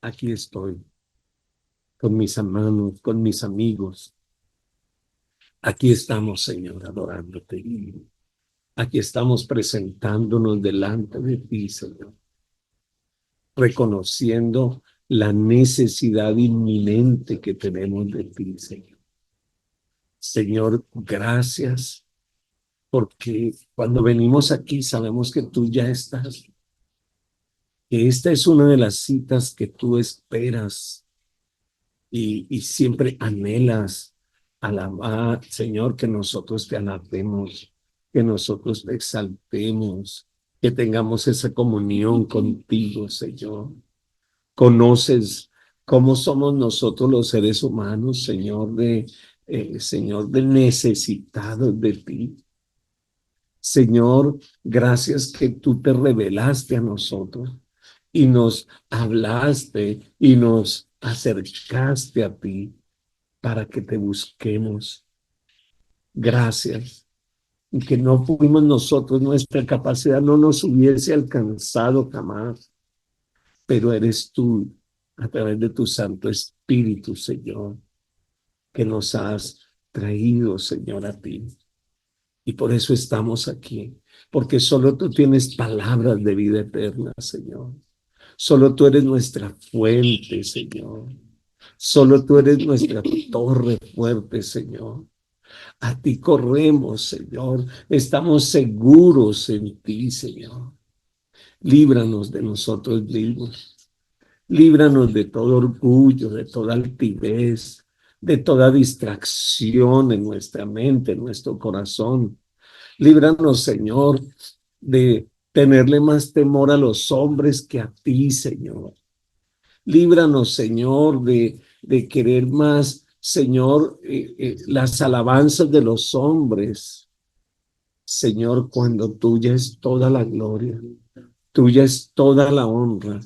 aquí estoy con mis hermanos, con mis amigos. Aquí estamos, Señor, adorándote. Aquí estamos presentándonos delante de ti, Señor, reconociendo la necesidad inminente que tenemos de ti, Señor. Señor, gracias, porque cuando venimos aquí sabemos que tú ya estás, que esta es una de las citas que tú esperas y siempre anhelas alabar, Señor, que nosotros te alabemos, que nosotros te exaltemos, que tengamos esa comunión contigo, Señor. Conoces cómo somos nosotros los seres humanos, Señor, de necesitados de ti. Señor, gracias que tú te revelaste a nosotros y nos hablaste y nos acercaste a ti para que te busquemos. Gracias. Y que no fuimos nosotros, nuestra capacidad no nos hubiese alcanzado jamás, pero eres tú, a través de tu Santo Espíritu, Señor, que nos has traído, Señor, a ti. Y por eso estamos aquí, porque solo tú tienes palabras de vida eterna, Señor. Solo tú eres nuestra fuente, Señor. Solo tú eres nuestra torre fuerte, Señor. A ti corremos, Señor. Estamos seguros en ti, Señor. Líbranos de nosotros mismos. Líbranos de todo orgullo, de toda altivez, de toda distracción en nuestra mente, en nuestro corazón. Líbranos, Señor, de tenerle más temor a los hombres que a ti, Señor. Líbranos, Señor, de querer más, Señor, las alabanzas de los hombres. Señor, cuando tuya es toda la gloria, tuya es toda la honra,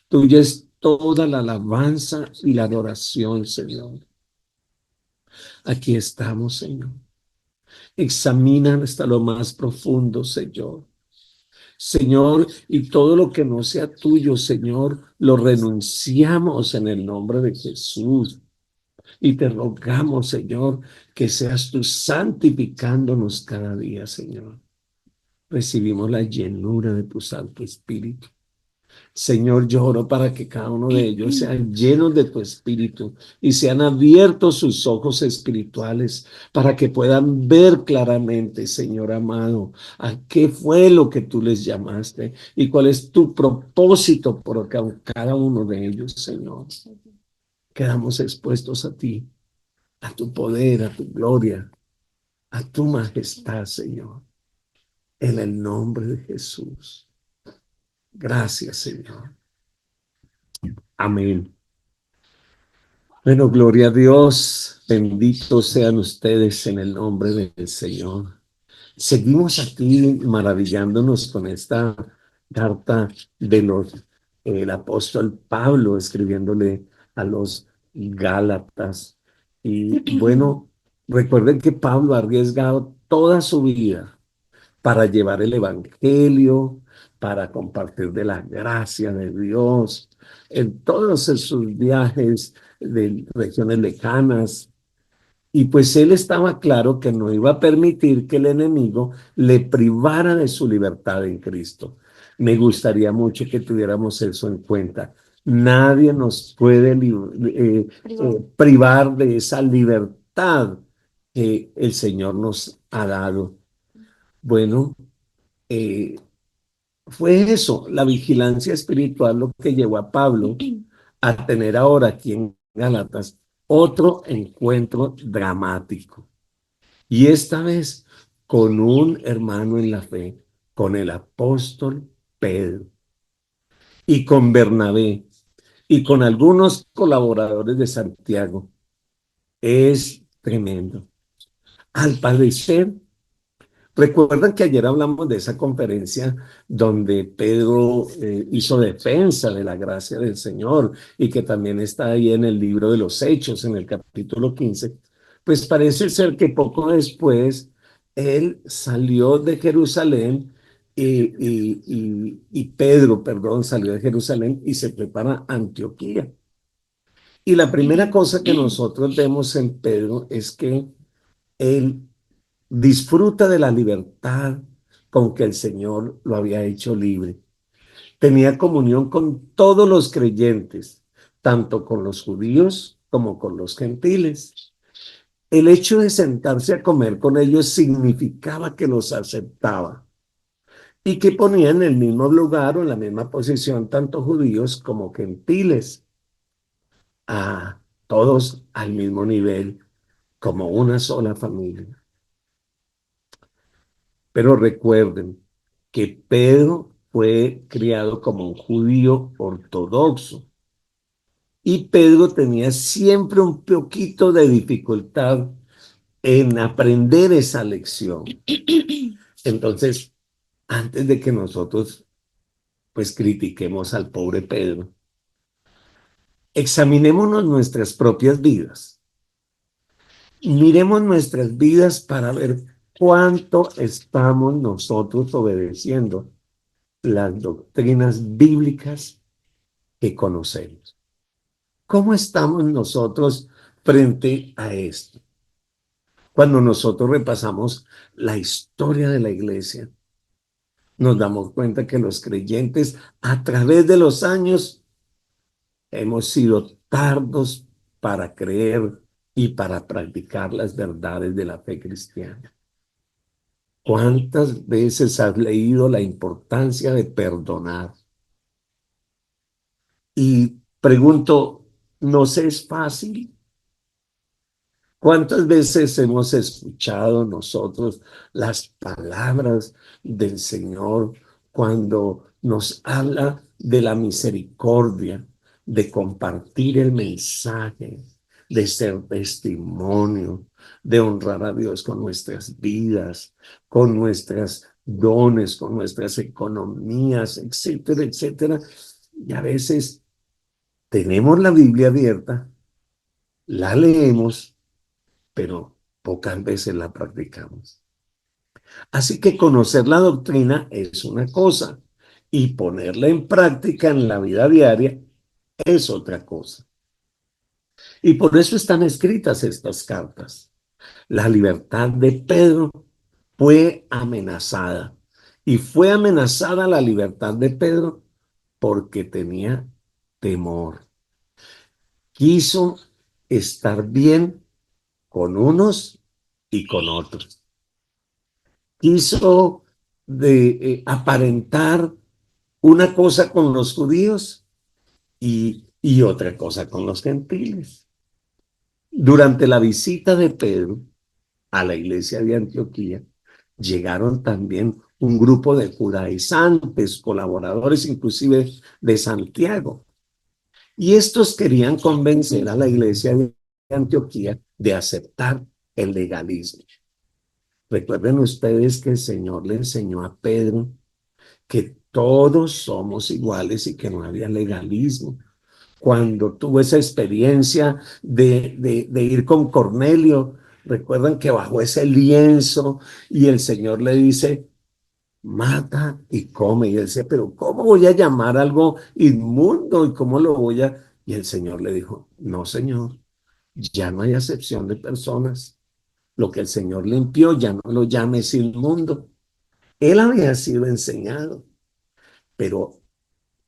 tuya es toda la alabanza y la adoración, Señor. Aquí estamos, Señor. Examina hasta lo más profundo, Señor. Señor, y todo lo que no sea tuyo, Señor, lo renunciamos en el nombre de Jesús. Y te rogamos, Señor, que seas tú santificándonos cada día, Señor. Recibimos la llenura de tu Santo Espíritu. Señor, yo oro para que cada uno de ellos sean llenos de tu Espíritu y sean abiertos sus ojos espirituales para que puedan ver claramente, Señor amado, a qué fue lo que tú les llamaste y cuál es tu propósito por cada uno de ellos, Señor. Quedamos expuestos a ti, a tu poder, a tu gloria, a tu majestad, Señor, en el nombre de Jesús. Gracias, Señor. Amén. Bueno, gloria a Dios. Benditos sean ustedes en el nombre del Señor. Seguimos aquí maravillándonos con esta carta de el apóstol Pablo escribiéndole a los Gálatas. Y bueno, recuerden que Pablo ha arriesgado toda su vida para llevar el evangelio, para compartir de la gracia de Dios en todos sus viajes de regiones lejanas. Y pues él estaba claro que no iba a permitir que el enemigo le privara de su libertad en Cristo. Me gustaría mucho que tuviéramos eso en cuenta. Nadie nos puede privar de esa libertad que el Señor nos ha dado. Bueno, eh, fue eso, la vigilancia espiritual, lo que llevó a Pablo a tener ahora aquí en Gálatas otro encuentro dramático. Y esta vez con un hermano en la fe, con el apóstol Pedro y con Bernabé y con algunos colaboradores de Santiago. Es tremendo. Al parecer, recuerdan que ayer hablamos de esa conferencia donde Pedro hizo defensa de la gracia del Señor y que también está ahí en el libro de los Hechos, en el capítulo 15. Pues parece ser que poco después él salió de Jerusalén y Pedro, perdón, salió de Jerusalén y se prepara a Antioquía. Y la primera cosa que nosotros vemos en Pedro es que él disfruta de la libertad con que el Señor lo había hecho libre. Tenía comunión con todos los creyentes, tanto con los judíos como con los gentiles. El hecho de sentarse a comer con ellos significaba que los aceptaba y que ponía en el mismo lugar o en la misma posición tanto judíos como gentiles, a todos al mismo nivel, como una sola familia. Pero recuerden que Pedro fue criado como un judío ortodoxo y Pedro tenía siempre un poquito de dificultad en aprender esa lección. Entonces, antes de que nosotros pues critiquemos al pobre Pedro, examinémonos nuestras propias vidas. Miremos nuestras vidas para ver cuánto estamos nosotros obedeciendo las doctrinas bíblicas que conocemos. ¿Cómo estamos nosotros frente a esto? Cuando nosotros repasamos la historia de la iglesia, nos damos cuenta que los creyentes a través de los años hemos sido tardos para creer y para practicar las verdades de la fe cristiana. ¿Cuántas veces has leído la importancia de perdonar? Y pregunto, ¿nos es fácil? ¿Cuántas veces hemos escuchado nosotros las palabras del Señor cuando nos habla de la misericordia, de compartir el mensaje, de ser testimonio, de honrar a Dios con nuestras vidas, con nuestras dones, con nuestras economías, etcétera, etcétera? Y a veces tenemos la Biblia abierta, la leemos, pero pocas veces la practicamos. Así que conocer la doctrina es una cosa y ponerla en práctica en la vida diaria es otra cosa. Y por eso están escritas estas cartas. La libertad de Pedro fue amenazada. Y fue amenazada la libertad de Pedro porque tenía temor. Quiso estar bien con unos y con otros. Quiso aparentar una cosa con los judíos y otra cosa con los gentiles. Durante la visita de Pedro a la iglesia de Antioquía, llegaron también un grupo de judaizantes, colaboradores inclusive de Santiago, y estos querían convencer a la iglesia de Antioquía de aceptar el legalismo. Recuerden ustedes que el Señor le enseñó a Pedro que todos somos iguales y que no había legalismo. Cuando tuvo esa experiencia de ir con Cornelio, recuerdan que bajó ese lienzo y el Señor le dice, mata y come. Y él dice, pero ¿cómo voy a llamar algo inmundo y cómo lo voy a...? Y el Señor le dijo, no, Señor, ya no hay acepción de personas. Lo que el Señor limpió, ya no lo llames inmundo. Él había sido enseñado, pero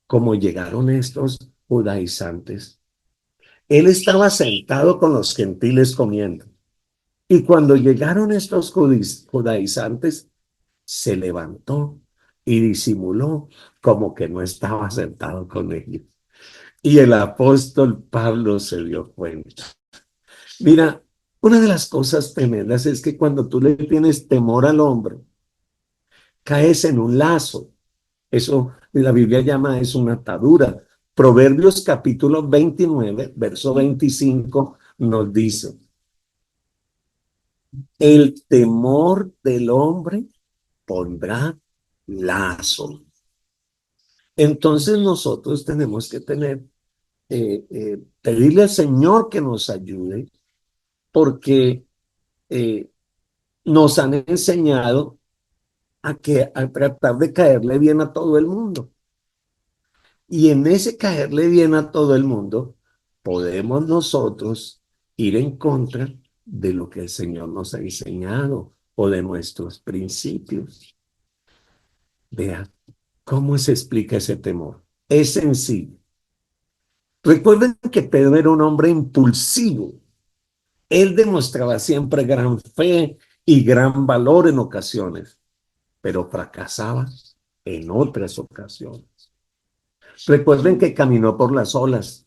como llegaron estos judaizantes, él estaba sentado con los gentiles comiendo. Y cuando llegaron estos judaizantes, se levantó y disimuló como que no estaba sentado con ellos. Y el apóstol Pablo se dio cuenta. Mira, una de las cosas tremendas es que cuando tú le tienes temor al hombre, caes en un lazo. Eso la Biblia llama es una atadura. Proverbios capítulo 29, verso 25 nos dice, el temor del hombre pondrá lazo. Entonces nosotros tenemos que pedirle al Señor que nos ayude porque nos han enseñado a tratar de caerle bien a todo el mundo. Y en ese caerle bien a todo el mundo, podemos nosotros ir en contra de lo que el Señor nos ha enseñado o de nuestros principios. Vea, ¿cómo se explica ese temor? Es sencillo. Recuerden que Pedro era un hombre impulsivo. Él demostraba siempre gran fe y gran valor en ocasiones, pero fracasaba en otras ocasiones. Recuerden que caminó por las olas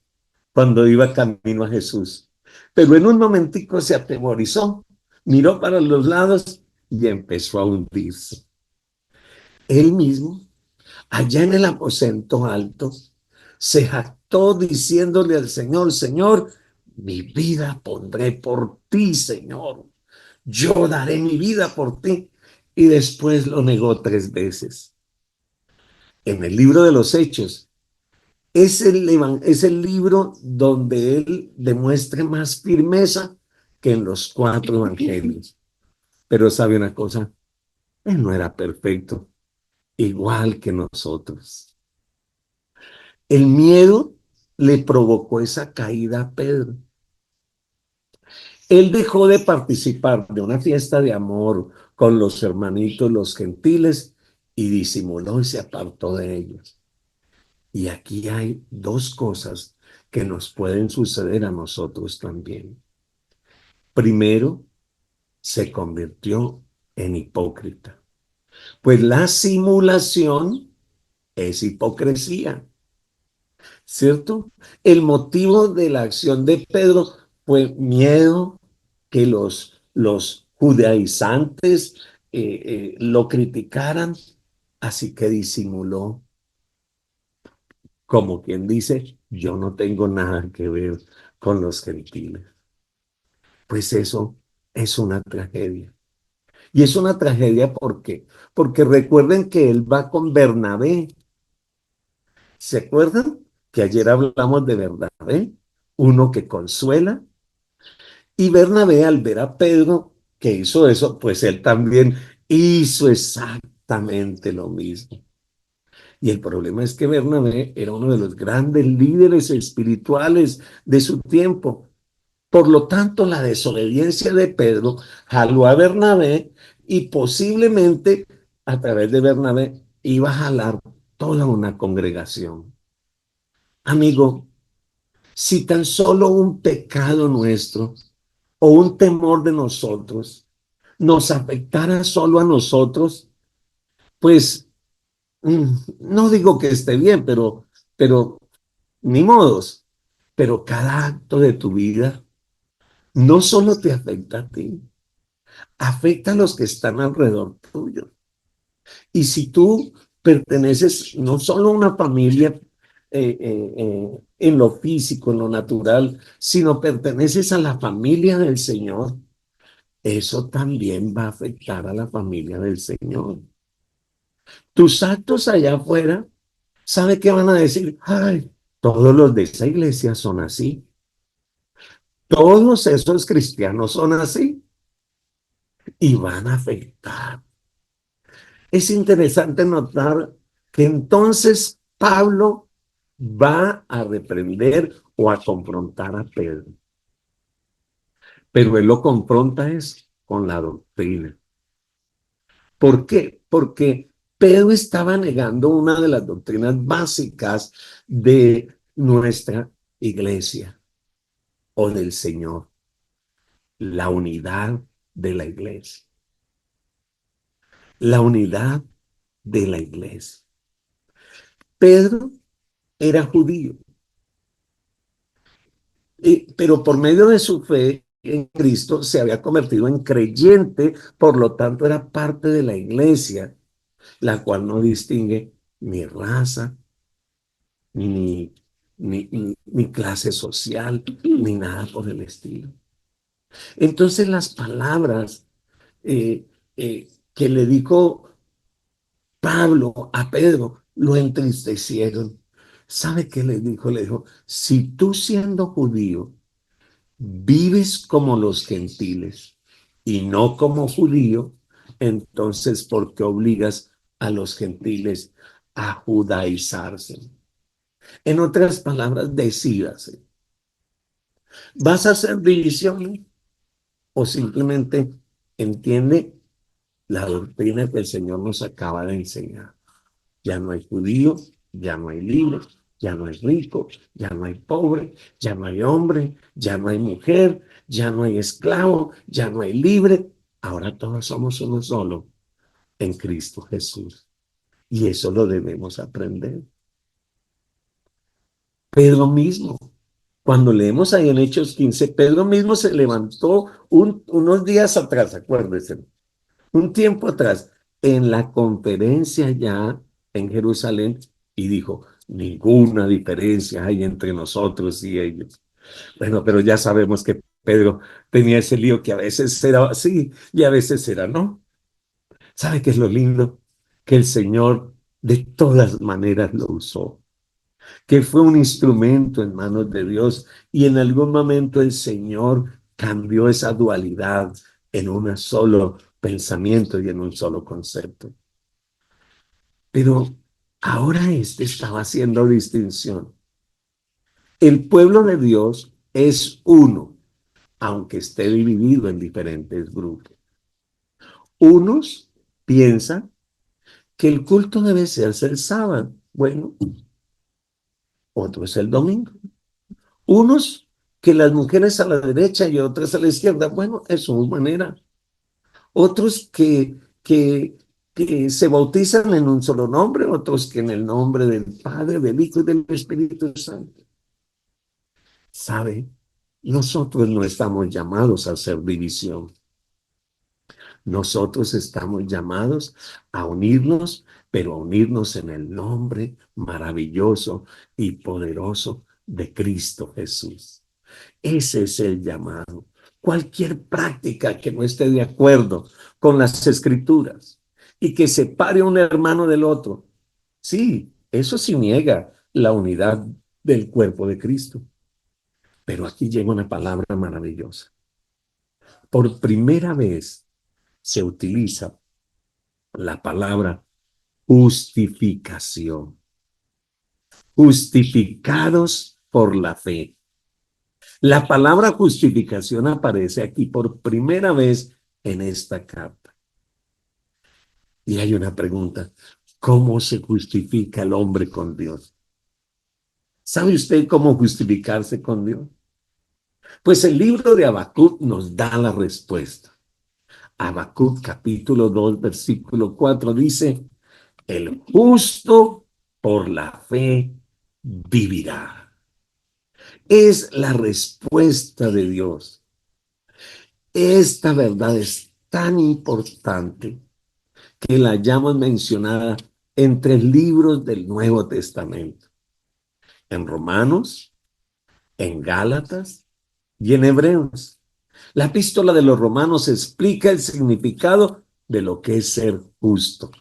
cuando iba camino a Jesús, pero en un momentico se atemorizó, miró para los lados y empezó a hundirse. Él mismo, allá en el aposento alto, se jactó diciéndole al Señor: Señor, mi vida pondré por ti, Señor. Yo daré mi vida por ti. Y después lo negó 3 veces. En el libro de los Hechos, es el libro donde él demuestra más firmeza que en los 4 evangelios. Pero sabe una cosa, él no era perfecto, igual que nosotros. El miedo le provocó esa caída a Pedro. Él dejó de participar de una fiesta de amor con los hermanitos, los gentiles, y disimuló y se apartó de ellos. Y aquí hay 2 cosas que nos pueden suceder a nosotros también. Primero, se convirtió en hipócrita, pues la simulación es hipocresía, ¿cierto? El motivo de la acción de Pedro fue miedo que los judaizantes lo criticaran, así que disimuló, como quien dice: yo no tengo nada que ver con los gentiles. Pues eso es una tragedia. Y es una tragedia porque recuerden que él va con Bernabé. ¿Se acuerdan? Que ayer hablamos de Bernabé, uno que consuela. Y Bernabé, al ver a Pedro que hizo eso, pues él también hizo exactamente lo mismo. Y el problema es que Bernabé era uno de los grandes líderes espirituales de su tiempo. Por lo tanto, la desobediencia de Pedro jaló a Bernabé, y posiblemente a través de Bernabé iba a jalar toda una congregación. Amigo, si tan solo un pecado nuestro o un temor de nosotros nos afectara solo a nosotros, pues no digo que esté bien, pero ni modos. Pero cada acto de tu vida no solo te afecta a ti, afecta a los que están alrededor tuyo. Y si tú perteneces no solo a una familia en lo físico, en lo natural, sino perteneces a la familia del Señor, eso también va a afectar a la familia del Señor. Tus actos allá afuera, ¿sabe qué van a decir? Ay, todos los de esa iglesia son así. Todos esos cristianos son así y van a afectar. Es interesante notar que entonces Pablo va a reprender o a confrontar a Pedro, pero él lo confronta es con la doctrina. ¿Por qué? Porque Pedro estaba negando una de las doctrinas básicas de nuestra iglesia o del Señor: la unidad de la iglesia. La unidad de la iglesia. Pedro era judío, pero por medio de su fe en Cristo se había convertido en creyente, por lo tanto era parte de la iglesia, la cual no distingue ni raza, ni, ni clase social, ni nada por el estilo. Entonces las palabras que le dijo Pablo a Pedro lo entristecieron. ¿Sabe qué le dijo? Le dijo: si tú, siendo judío, vives como los gentiles y no como judío, entonces ¿por qué obligas a los gentiles a judaizarse? En otras palabras, decídase, ¿vas a hacer división o simplemente entiende la doctrina que el Señor nos acaba de enseñar? Ya no hay judío, ya no hay libre, ya no hay rico, ya no hay pobre, ya no hay hombre, ya no hay mujer, ya no hay esclavo, ya no hay libre. Ahora todos somos uno solo en Cristo Jesús. Y eso lo debemos aprender. Pedro mismo, cuando leemos ahí en Hechos 15, Pedro mismo se levantó unos días atrás, acuérdense, un tiempo atrás, en la conferencia ya en Jerusalén, y dijo, ninguna diferencia hay entre nosotros y ellos. Bueno, pero ya sabemos que Pedro tenía ese lío que a veces era sí y a veces era no. ¿Sabe qué es lo lindo? Que el Señor de todas maneras lo usó, que fue un instrumento en manos de Dios y en algún momento el Señor cambió esa dualidad en un solo pensamiento y en un solo concepto. Pero ahora estaba haciendo distinción. El pueblo de Dios es uno, aunque esté dividido en diferentes grupos. Unos piensan que el culto debe ser el sábado. Bueno, otros el domingo. Unos que las mujeres a la derecha y otras a la izquierda. Bueno, es su manera. Otros que se bautizan en un solo nombre, otros que en el nombre del Padre, del Hijo y del Espíritu Santo. ¿Sabe? Nosotros no estamos llamados a hacer división. Nosotros estamos llamados a unirnos, pero a unirnos en el nombre maravilloso y poderoso de Cristo Jesús. Ese es el llamado. Cualquier práctica que no esté de acuerdo con las Escrituras y que separe a un hermano del otro, sí, eso sí niega la unidad del cuerpo de Cristo. Pero aquí llega una palabra maravillosa. Por primera vez se utiliza la palabra justificación. Justificados por la fe. La palabra justificación aparece aquí por primera vez en esta carta. Y hay una pregunta: ¿cómo se justifica el hombre con Dios? ¿Sabe usted cómo justificarse con Dios? Pues el libro de Habacuc nos da la respuesta. Habacuc capítulo 2, versículo 4 dice: el justo por la fe vivirá. Es la respuesta de Dios. Esta verdad es tan importante que la llaman mencionada en 3 libros del Nuevo Testamento: en Romanos, en Gálatas y en Hebreos. La epístola de los Romanos explica el significado de lo que es ser justo.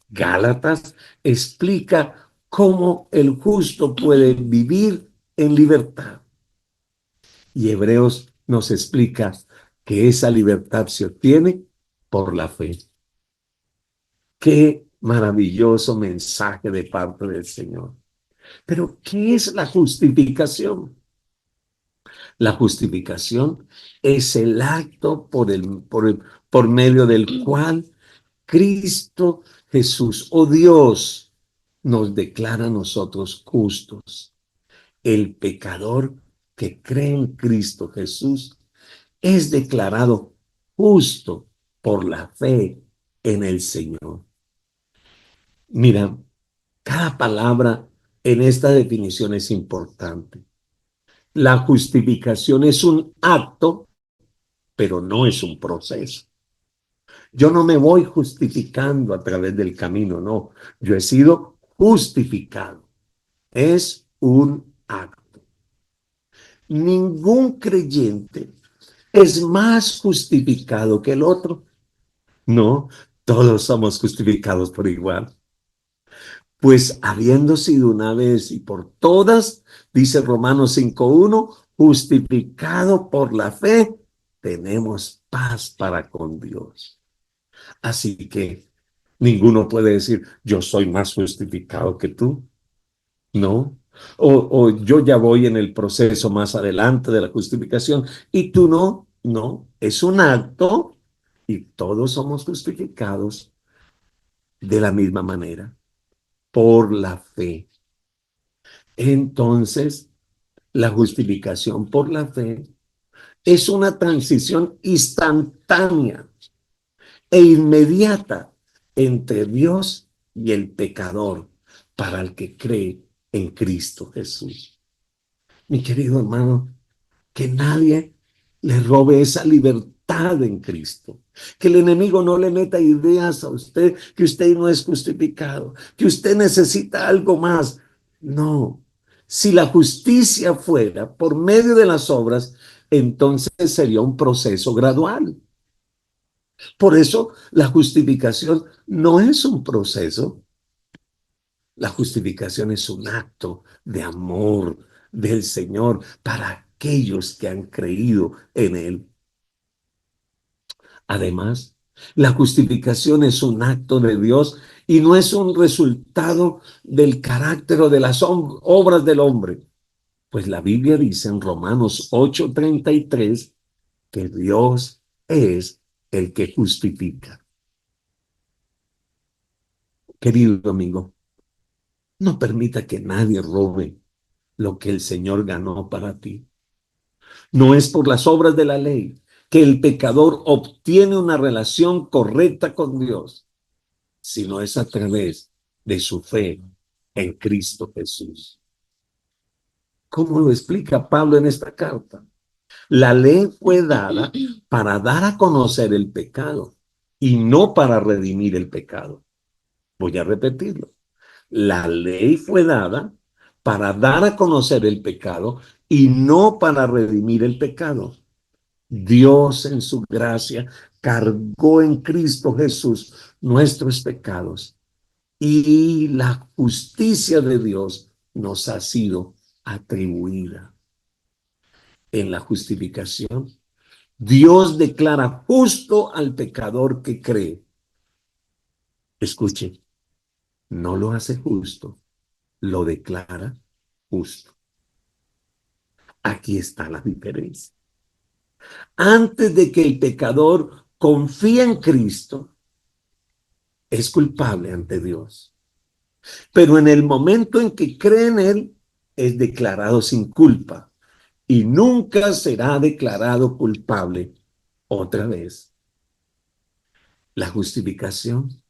Gálatas explica cómo el justo puede vivir en libertad. Y Hebreos nos explica que esa libertad se obtiene por la fe. Qué maravilloso mensaje de parte del Señor. Pero, ¿qué es la justificación? La justificación es el acto por medio del cual Cristo Jesús o Dios nos declara a nosotros justos. El pecador que cree en Cristo Jesús es declarado justo por la fe en el Señor. Mira, cada palabra en esta definición es importante. La justificación es un acto, pero no es un proceso. Yo no me voy justificando a través del camino, no. Yo he sido justificado. Es un acto. Ningún creyente es más justificado que el otro. No, todos somos justificados por igual. Pues habiendo sido una vez y por todas, dice Romanos 5:1, justificado por la fe, tenemos paz para con Dios. Así que ninguno puede decir, yo soy más justificado que tú. No. O yo ya voy en el proceso más adelante de la justificación y tú no. No. Es un acto y todos somos justificados de la misma manera, por la fe. Entonces, la justificación por la fe es una transición instantánea e inmediata entre Dios y el pecador para el que cree en Cristo Jesús. Mi querido hermano, que nadie le robe esa libertad en Cristo. Que el enemigo no le meta ideas a usted que usted no es justificado, que usted necesita algo más. No. Si la justicia fuera por medio de las obras, entonces sería un proceso gradual. Por eso la justificación no es un proceso. La justificación es un acto de amor del Señor para aquellos que han creído en Él. Además, la justificación es un acto de Dios y no es un resultado del carácter o de las obras del hombre. Pues la Biblia dice en Romanos 8:33 que Dios es el que justifica. Querido amigo, no permita que nadie robe lo que el Señor ganó para ti. No es por las obras de la ley que el pecador obtiene una relación correcta con Dios, sino es a través de su fe en Cristo Jesús. ¿Cómo lo explica Pablo en esta carta? La ley fue dada para dar a conocer el pecado y no para redimir el pecado. Voy a repetirlo. La ley fue dada para dar a conocer el pecado y no para redimir el pecado. Dios en su gracia cargó en Cristo Jesús nuestros pecados y la justicia de Dios nos ha sido atribuida. En la justificación, Dios declara justo al pecador que cree. Escuche, no lo hace justo, lo declara justo. Aquí está la diferencia. Antes de que el pecador confíe en Cristo, es culpable ante Dios. Pero en el momento en que cree en Él, es declarado sin culpa y nunca será declarado culpable otra vez. La justificación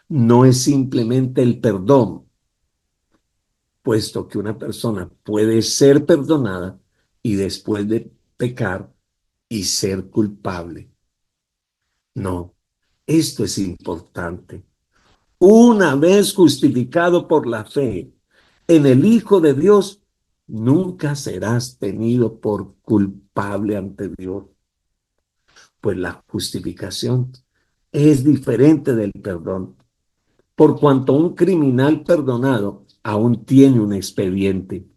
no es simplemente el perdón, puesto que una persona puede ser perdonada y después de pecar y ser culpable. No, esto es importante. Una vez justificado por la fe en el Hijo de Dios, nunca serás tenido por culpable ante Dios. Pues la justificación es diferente del perdón, por cuanto un criminal perdonado aún tiene un expediente.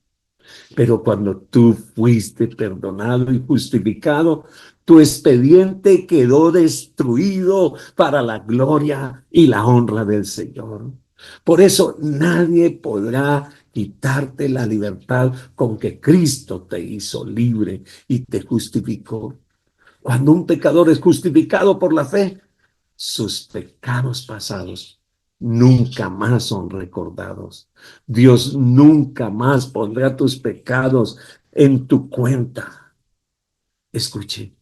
Pero cuando tú fuiste perdonado y justificado, tu expediente quedó destruido para la gloria y la honra del Señor. Por eso nadie podrá quitarte la libertad con que Cristo te hizo libre y te justificó. Cuando un pecador es justificado por la fe, sus pecados pasados nunca más son recordados. Dios nunca más pondrá tus pecados en tu cuenta. Escuche,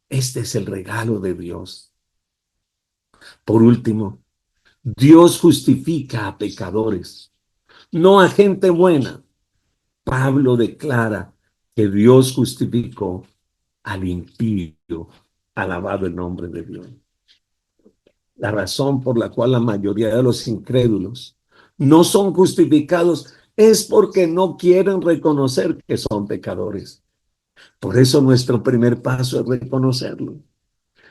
este es el regalo de Dios. Por último, Dios justifica a pecadores, no a gente buena. Pablo declara que Dios justificó al impío, alabado el nombre de Dios. La razón por la cual la mayoría de los incrédulos no son justificados es porque no quieren reconocer que son pecadores. Por eso nuestro primer paso es reconocerlo,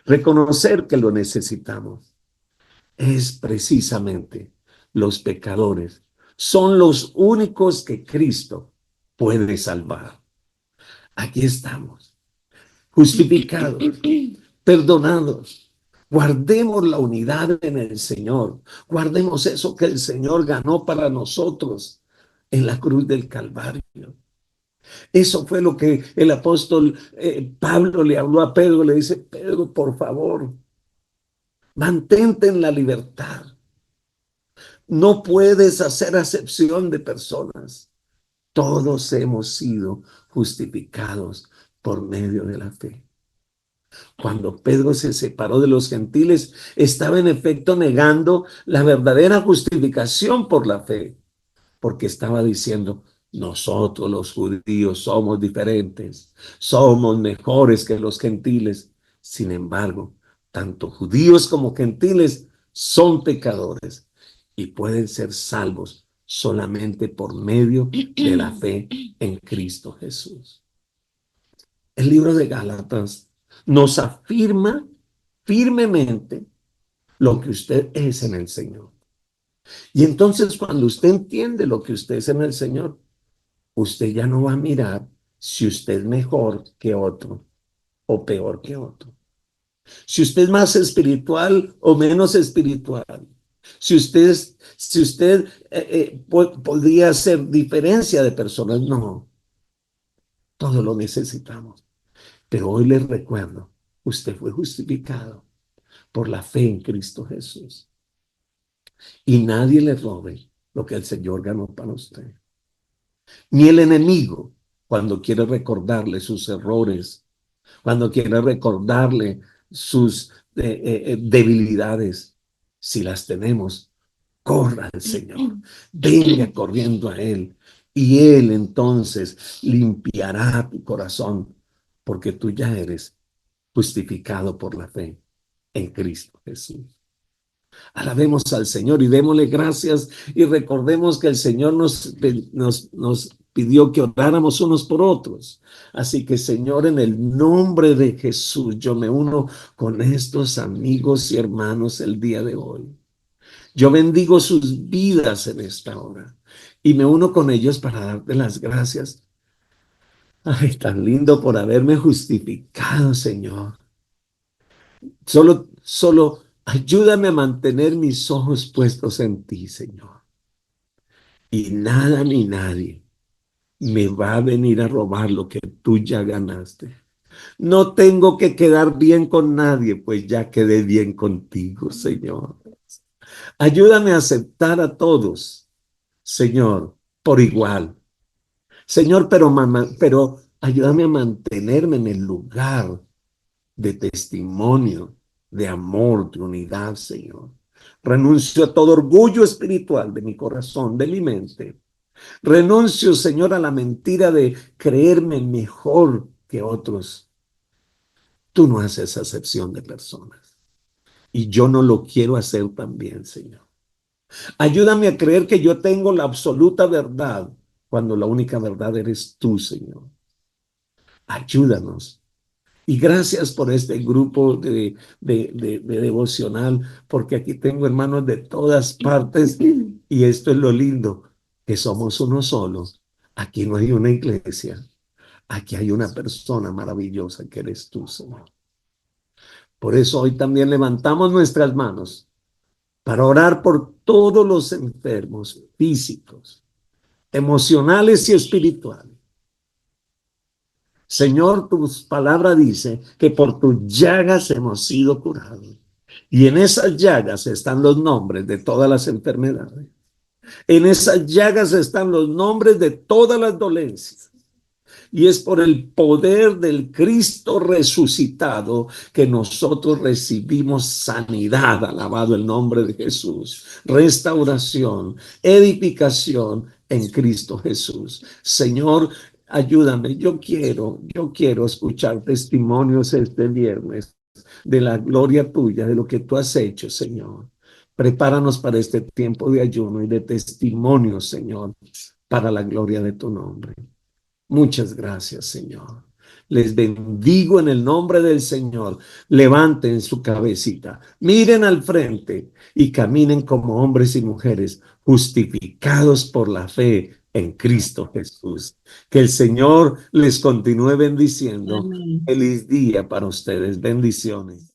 reconocer que lo necesitamos. Es precisamente los pecadores, son los únicos que Cristo puede salvar. Aquí estamos, justificados, perdonados, Guardemos la unidad en el Señor. Guardemos eso que el Señor ganó para nosotros en la cruz del Calvario. Eso fue lo que el apóstol Pablo le habló a Pedro. Le dice: Pedro, por favor, mantente en la libertad. No puedes hacer acepción de personas. Todos hemos sido justificados por medio de la fe. Cuando Pedro se separó de los gentiles, estaba en efecto negando la verdadera justificación por la fe, porque estaba diciendo: nosotros los judíos somos diferentes, somos mejores que los gentiles. Sin embargo, tanto judíos como gentiles son pecadores y pueden ser salvos solamente por medio de la fe en Cristo Jesús. El libro de Gálatas nos afirma firmemente lo que usted es en el Señor. Y entonces, cuando usted entiende lo que usted es en el Señor, usted ya no va a mirar si usted es mejor que otro o peor que otro. Si usted es más espiritual o menos espiritual. Si usted podría hacer diferencia de personas. No, todo lo necesitamos. Pero hoy les recuerdo, usted fue justificado por la fe en Cristo Jesús. Y nadie le robe lo que el Señor ganó para usted. Ni el enemigo, cuando quiere recordarle sus errores, cuando quiere recordarle sus debilidades, si las tenemos, corra al Señor, venga corriendo a Él, y Él entonces limpiará tu corazón, porque tú ya eres justificado por la fe en Cristo Jesús. Alabemos al Señor y démosle gracias, y recordemos que el Señor nos pidió que oráramos unos por otros. Así que, Señor, en el nombre de Jesús, yo me uno con estos amigos y hermanos el día de hoy. Yo bendigo sus vidas en esta hora y me uno con ellos para darte las gracias. Ay, tan lindo por haberme justificado, Señor. Solo ayúdame a mantener mis ojos puestos en ti, Señor. Y nada ni nadie me va a venir a robar lo que tú ya ganaste. No tengo que quedar bien con nadie, pues ya quedé bien contigo, Señor. Ayúdame a aceptar a todos, Señor, por igual. Señor, pero ayúdame a mantenerme en el lugar de testimonio, de amor, de unidad, Señor. Renuncio a todo orgullo espiritual de mi corazón, de mi mente. Renuncio, Señor, a la mentira de creerme mejor que otros. Tú no haces acepción de personas. Y yo no lo quiero hacer también, Señor. Ayúdame a creer que yo tengo la absoluta verdad, cuando la única verdad eres tú, Señor. Ayúdanos. Y gracias por este grupo de devocional, porque aquí tengo hermanos de todas partes, y esto es lo lindo, que somos uno solo. Aquí no hay una iglesia, aquí hay una persona maravillosa que eres tú, Señor. Por eso hoy también levantamos nuestras manos para orar por todos los enfermos físicos, emocionales y espirituales. Señor, tu palabra dice que por tus llagas hemos sido curados. Y en esas llagas están los nombres de todas las enfermedades. En esas llagas están los nombres de todas las dolencias. Y es por el poder del Cristo resucitado que nosotros recibimos sanidad, alabado el nombre de Jesús, restauración, edificación en Cristo Jesús. Señor, ayúdame, yo quiero escuchar testimonios este viernes de la gloria tuya, de lo que tú has hecho, Señor. Prepáranos para este tiempo de ayuno y de testimonio, Señor, para la gloria de tu nombre. Muchas gracias, Señor. Les bendigo en el nombre del Señor. Levanten su cabecita, miren al frente y caminen como hombres y mujeres justificados por la fe en Cristo Jesús. Que el Señor les continúe bendiciendo. Amén. Feliz día para ustedes. Bendiciones.